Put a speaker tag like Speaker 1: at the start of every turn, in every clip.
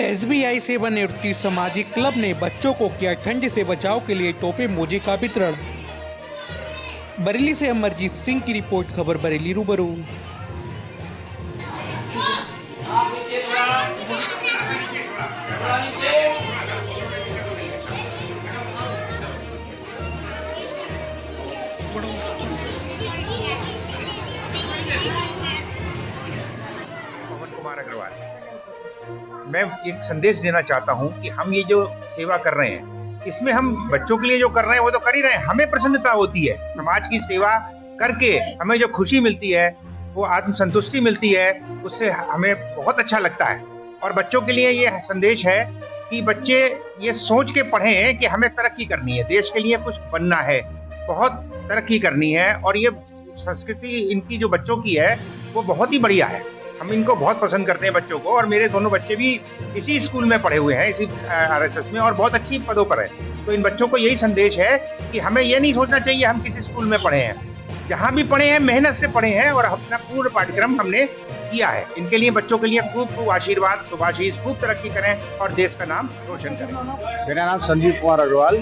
Speaker 1: SBI सेवानिवृत्ति सामाजिक club ने बच्चों को किया ठंड से बचाव के लिए टोपे मोजे का वितरण। बरेली से अमरजीत सिंह की रिपोर्ट। खबर बरेली रूबरू।
Speaker 2: पवन कुमार अग्रवाल। मैं एक संदेश देना चाहता हूं कि हम ये जो सेवा कर रहे हैं, इसमें हम बच्चों के लिए जो कर रहे हैं वो तो कर ही रहे हैं, हमें प्रसन्नता होती है। समाज की सेवा करके हमें जो खुशी मिलती है, वो आत्मसंतुष्टि मिलती है, उससे हमें बहुत अच्छा लगता है। और बच्चों के लिए ये संदेश है कि बच्चे ये सोच के पढ़ें कि हमें तरक्की करनी है, देश के लिए कुछ बनना है, बहुत तरक्की करनी है। और ये संस्कृति इनकी जो बच्चों की है वो बहुत ही बढ़िया है, हम इनको बहुत पसंद करते हैं बच्चों को। और मेरे दोनों बच्चे भी इसी स्कूल में पढ़े हुए हैं, इसी आरएसएस में, और बहुत अच्छी पदों पर है। तो इन बच्चों को यही संदेश है कि हमें ये नहीं सोचना चाहिए हम किसी स्कूल में पढ़े हैं, जहाँ भी पढ़े हैं मेहनत से पढ़े हैं और अपना पूर्ण पाठ्यक्रम हमने किया है। इनके लिए, बच्चों के लिए खूब खूब आशीर्वाद, शुभाशीष, खूब तरक्की करें और देश का नाम रोशन करें।
Speaker 3: मेरा नाम संजीव कुमार अग्रवाल।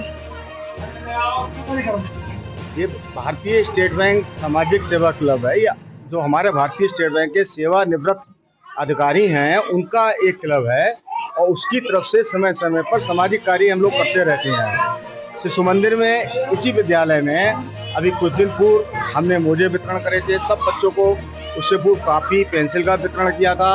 Speaker 3: ये भारतीय स्टेट बैंक सामाजिक सेवा क्लब है, या जो हमारे भारतीय स्टेट बैंक के सेवानिवृत्त अधिकारी हैं उनका एक क्लब है, और उसकी तरफ से समय समय पर सामाजिक कार्य हम लोग करते रहते हैं। शिशु मंदिर में, इसी विद्यालय में अभी कुछ दिन पूर्व हमने मोजे वितरण करे थे सब बच्चों को। उससे पूर्व कापी पेंसिल का वितरण किया था।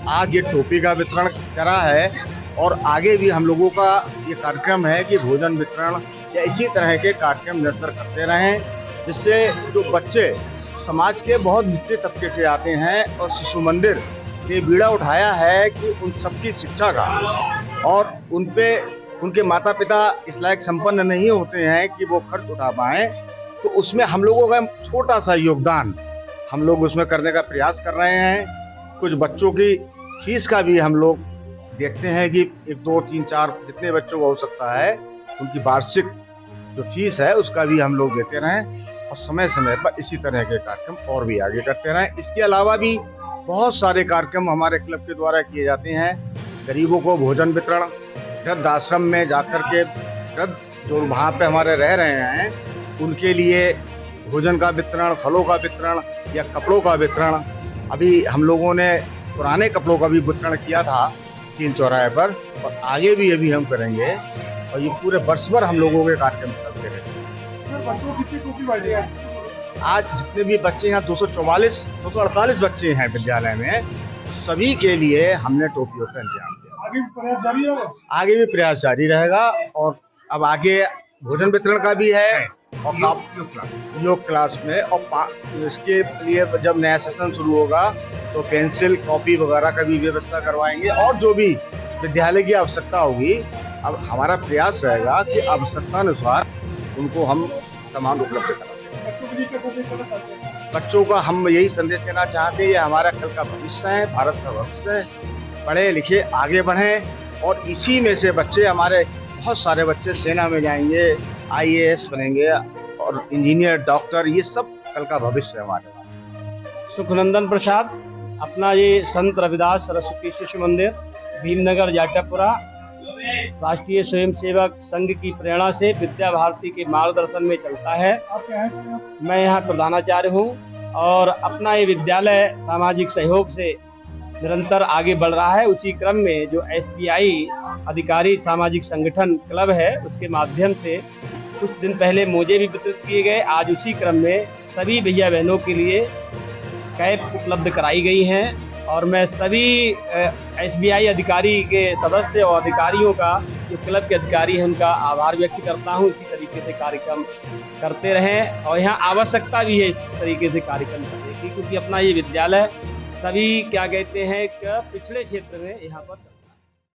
Speaker 3: आज ये टोपी का वितरण करा है, और आगे भी हम लोगों का ये कार्यक्रम है कि भोजन वितरण या इसी तरह के कार्यक्रम निरंतर करते रहें, जिससे जो बच्चे समाज के बहुत निचले तबके से आते हैं और शिशु मंदिर ने बीड़ा उठाया है कि उन सबकी शिक्षा का, और उन पे उनके माता पिता इस लायक संपन्न नहीं होते हैं कि वो खर्च उठा पाएं, तो उसमें हम लोगों का छोटा सा योगदान हम लोग उसमें करने का प्रयास कर रहे हैं। कुछ बच्चों की फीस का भी हम लोग देखते हैं कि 1, 2, 3, 4 जितने बच्चों को हो सकता है उनकी वार्षिक जो फीस है उसका भी हम लोग देते रहें, और समय समय पर इसी तरह के कार्यक्रम और भी आगे करते रहें। इसके अलावा भी बहुत सारे कार्यक्रम हमारे क्लब के द्वारा किए जाते हैं। गरीबों को भोजन वितरण, वृद्ध आश्रम में जाकर के वृद्ध जो वहाँ पे हमारे रह रहे हैं उनके लिए भोजन का वितरण, फलों का वितरण या कपड़ों का वितरण। अभी हम लोगों ने पुराने कपड़ों का भी वितरण किया था सीन चौराहे पर, और आगे भी अभी हम करेंगे, और ये पूरे वर्ष भर हम लोगों के कार्यक्रम चलते रहेंगे। आज जितने भी बच्चे यहाँ 248 बच्चे हैं विद्यालय में, सभी के लिए हमने टोपियों का इंतजाम किया। आगे भी प्रयास जारी रहेगा, और अब आगे भोजन वितरण का भी है, और योग क्लास में, और इसके लिए जब नया सेशन शुरू होगा तो पेंसिल कॉपी वगैरह का भी व्यवस्था करवाएंगे। और जो भी विद्यालय की आवश्यकता होगी, अब हमारा प्रयास रहेगा कि आवश्यकता अनुसार उनको हम सामान उपलब्ध कराएं। बच्चों का हम यही संदेश देना चाहते हैं, ये हमारा कल का भविष्य है, भारत का भविष्य है। पढ़े लिखे आगे बढ़ें, और इसी में से बच्चे, हमारे बहुत सारे बच्चे सेना में जाएंगे, IAS बनेंगे, और इंजीनियर, डॉक्टर, ये सब कल का भविष्य है हमारे।
Speaker 4: सुखनंदन प्रसाद, अपना ये संत रविदास सरस्वती शिशु मंदिर, भीमनगर, जाटापुरा, राष्ट्रीय स्वयंसेवक संघ की प्रेरणा से विद्या भारती के मार्गदर्शन में चलता है। मैं यहाँ प्रधानाचार्य हूँ, और अपना ये विद्यालय सामाजिक सहयोग से निरंतर आगे बढ़ रहा है। उसी क्रम में जो SBI अधिकारी सामाजिक संगठन क्लब है, उसके माध्यम से कुछ दिन पहले मोजे भी वितरित किए गए। आज उसी क्रम में सभी भैया बहनों के लिए कैप उपलब्ध कराई गई हैं, और मैं सभी SBI अधिकारी के सदस्य और अधिकारियों का, जो क्लब के अधिकारी हैं, उनका आभार व्यक्त करता हूं। इसी तरीके से कार्यक्रम करते रहें, और यहाँ आवश्यकता भी है इस तरीके से कार्यक्रम करने की, क्योंकि अपना ये विद्यालय सभी क्या कहते हैं कि पिछड़े क्षेत्र में यहाँ पर